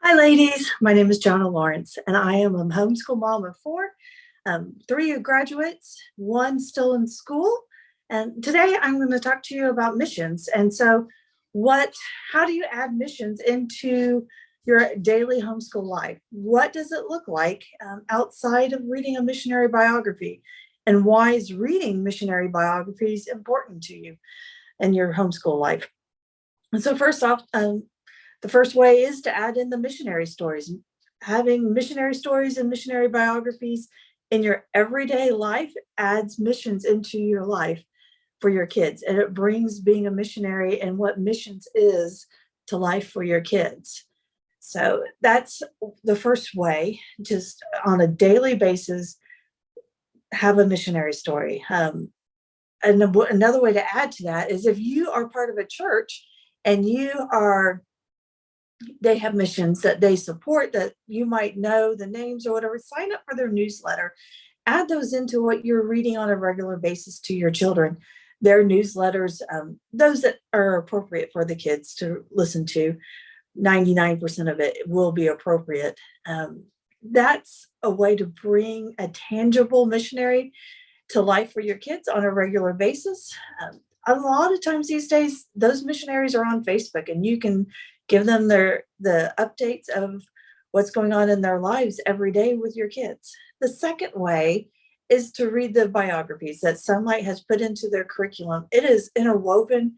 Hi, ladies. My name is Johna Lawrence, and I am a homeschool mom of four. Three are graduates, one still in school. And today I'm going to talk to you about missions. And so, how do you add missions into your daily homeschool life? What does it look like outside of reading a missionary biography? And why is reading missionary biographies important to you in your homeschool life? And so, first off, the first way is to add in the missionary stories. Having missionary stories and missionary biographies in your everyday life adds missions into your life for your kids. And it brings being a missionary and what missions is to life for your kids. So that's the first way, just on a daily basis, have a missionary story. And another way to add to that is if you are part of a church and they have missions that they support that you might know the names or whatever, sign up for their newsletter. Add those into what you're reading on a regular basis to your children. Their newsletters, those that are appropriate for the kids to listen to, 99% of it will be appropriate. That's a way to bring a tangible missionary to life for your kids on a regular basis. A lot of times these days, those missionaries are on Facebook, and you can give them the updates of what's going on in their lives every day with your kids. The second way is to read the biographies that Sonlight has put into their curriculum. It is interwoven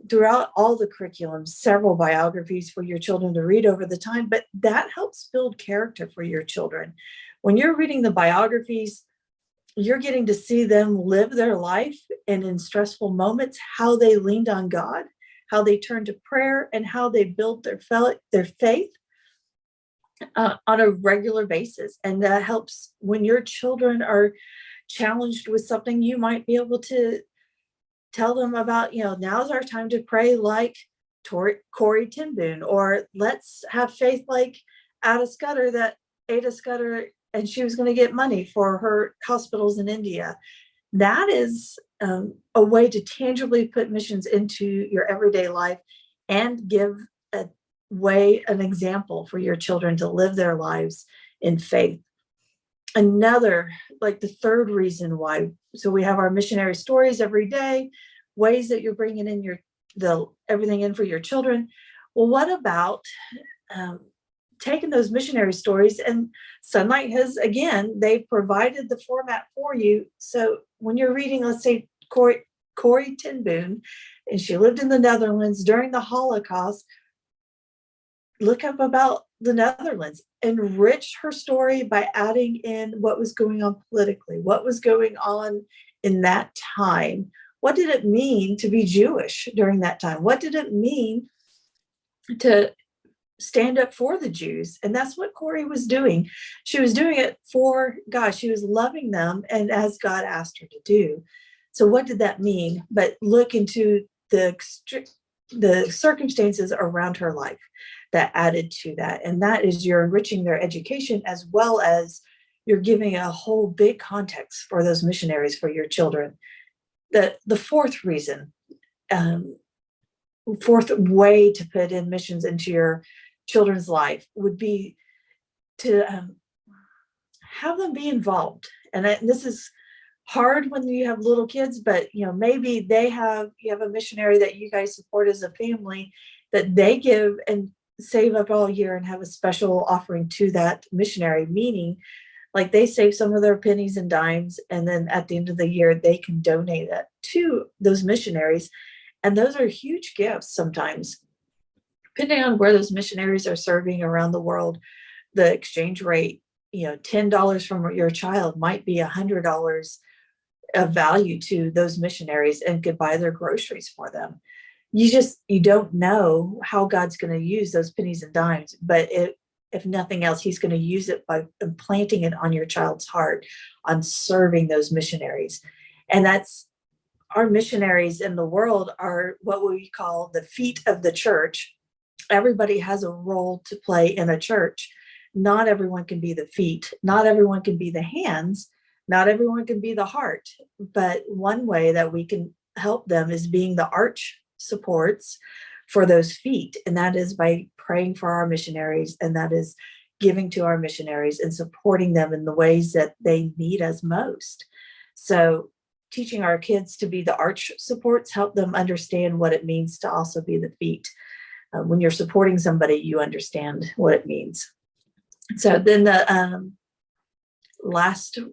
throughout all the curriculums, several biographies for your children to read over the time, but that helps build character for your children. When you're reading the biographies, you're getting to see them live their life, and in stressful moments, how they leaned on God, how they turned to prayer, and how they built their faith on a regular basis. And that helps when your children are challenged with something. You might be able to tell them about, now's our time to pray like Corey ten Boom, or let's have faith like Ada Scudder, and she was going to get money for her hospitals in India. That is a way to tangibly put missions into your everyday life and give an example for your children to live their lives in faith. The third reason why, so we have our missionary stories every day, ways that you're bringing in everything in for your children. Well, what about taking those missionary stories? And Sonlight has, again, they provided the format for you. So when you're reading, let's say Corey ten Boom, and she lived in the Netherlands during the Holocaust, look up about the Netherlands, enrich her story by adding in what was going on politically, what was going on in that time. What did it mean to be Jewish during that time? What did it mean to stand up for the Jews? And that's what Corey was doing. She was doing it for God. She was loving them, and as God asked her to do. So what did that mean? But look into the circumstances around her life that added to that. And that is, you're enriching their education, as well as you're giving a whole big context for those missionaries for your children. The fourth reason, fourth way to put in missions into your children's life would be to have them be involved. And this is hard when you have little kids, but maybe you have a missionary that you guys support as a family, that they give and save up all year and have a special offering to that missionary, meaning like they save some of their pennies and dimes, and then at the end of the year they can donate it to those missionaries. And those are huge gifts sometimes, depending on where those missionaries are serving around the world. The exchange rate, $10 from your child might be $100 of value to those missionaries, and could buy their groceries for them. You don't know how God's going to use those pennies and dimes, but if nothing else, he's going to use it by implanting it on your child's heart, on serving those missionaries. And that's, our missionaries in the world are what we call the feet of the church. Everybody has a role to play in a church. Not everyone can be the feet. Not everyone can be the hands. Not everyone can be the heart. But one way that we can help them is being the arch supports for those feet. And that is by praying for our missionaries, and that is giving to our missionaries and supporting them in the ways that they need us most. So teaching our kids to be the arch supports help them understand what it means to also be the feet. When you're supporting somebody, you understand what it means. So then the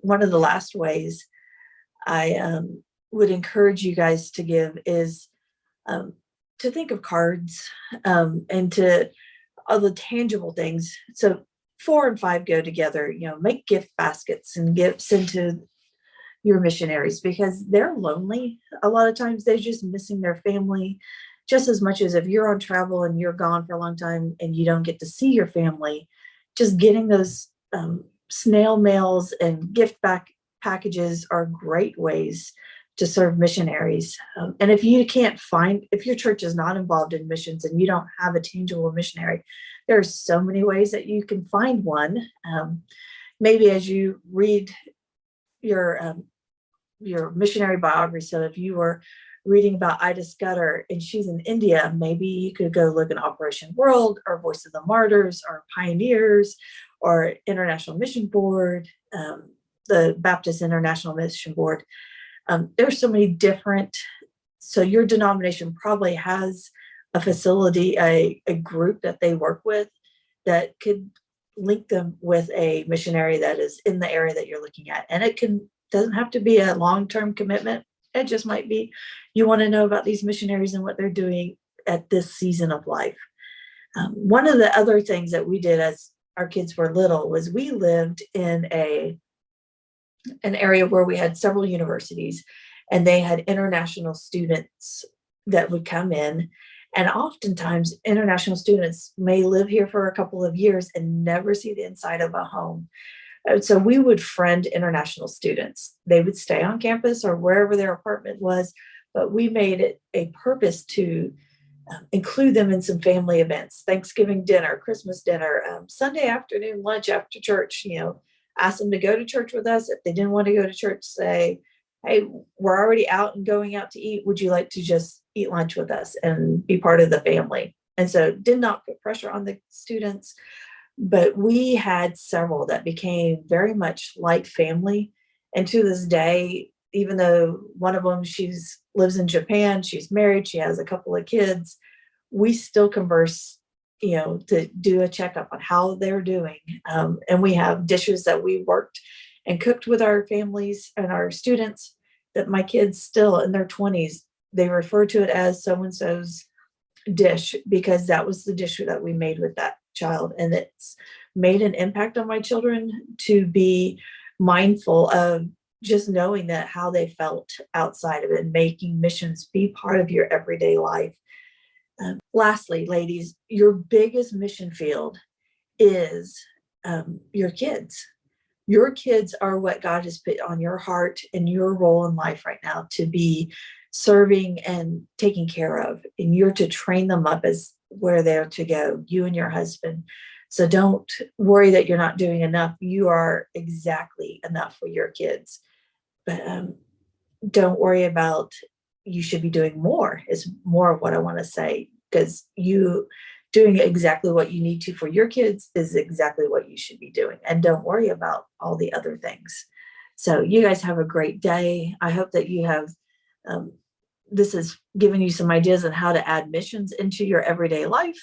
one of the last ways I would encourage you guys to give is to think of cards, and to all the tangible things. So 4 and 5 go together. Make gift baskets and send to your missionaries, because they're lonely. A lot of times they're just missing their family just as much as if you're on travel and you're gone for a long time and you don't get to see your family. Just getting those snail mails and packages are great ways to serve missionaries. And if your church is not involved in missions and you don't have a tangible missionary, there are so many ways that you can find one. Maybe as you read your missionary biography. So if you were reading about Ida Scudder and she's in India, maybe you could go look at Operation World or Voice of the Martyrs or Pioneers or International Mission Board, the Baptist International Mission Board. There's so many different, so your denomination probably has a facility, a group that they work with that could link them with a missionary that is in the area that you're looking at. And it doesn't have to be a long-term commitment. It just might be, you want to know about these missionaries and what they're doing at this season of life. One of the other things that we did as our kids were little was we lived in an area where we had several universities, and they had international students that would come in. And oftentimes international students may live here for a couple of years and never see the inside of a home. So we would friend international students. They would stay on campus or wherever their apartment was, but we made it a purpose to include them in some family events, Thanksgiving dinner, Christmas dinner, Sunday afternoon lunch after church. Ask them to go to church with us. If they didn't want to go to church, say, hey, we're already out and going out to eat. Would you like to just eat lunch with us and be part of the family? And so did not put pressure on the students, but we had several that became very much like family. And to this day, even though one of them, lives in Japan, she's married, she has a couple of kids, we still converse, to do a checkup on how they're doing. And we have dishes that we worked and cooked with our families and our students that my kids still in their 20s, they refer to it as so-and-so's dish, because that was the dish that we made with that child. And it's made an impact on my children to be mindful of just knowing that how they felt outside of it, and making missions be part of your everyday life. Lastly, ladies, your biggest mission field is your kids. Your kids are what God has put on your heart and your role in life right now to be serving and taking care of. And you're to train them up as where they're to go, you and your husband. So don't worry that you're not doing enough. You are exactly enough for your kids. But don't worry about, you should be doing more, is more of what I want to say, because you doing exactly what you need to for your kids is exactly what you should be doing. And don't worry about all the other things. So you guys have a great day. I hope that you have, this has given you some ideas on how to add missions into your everyday life.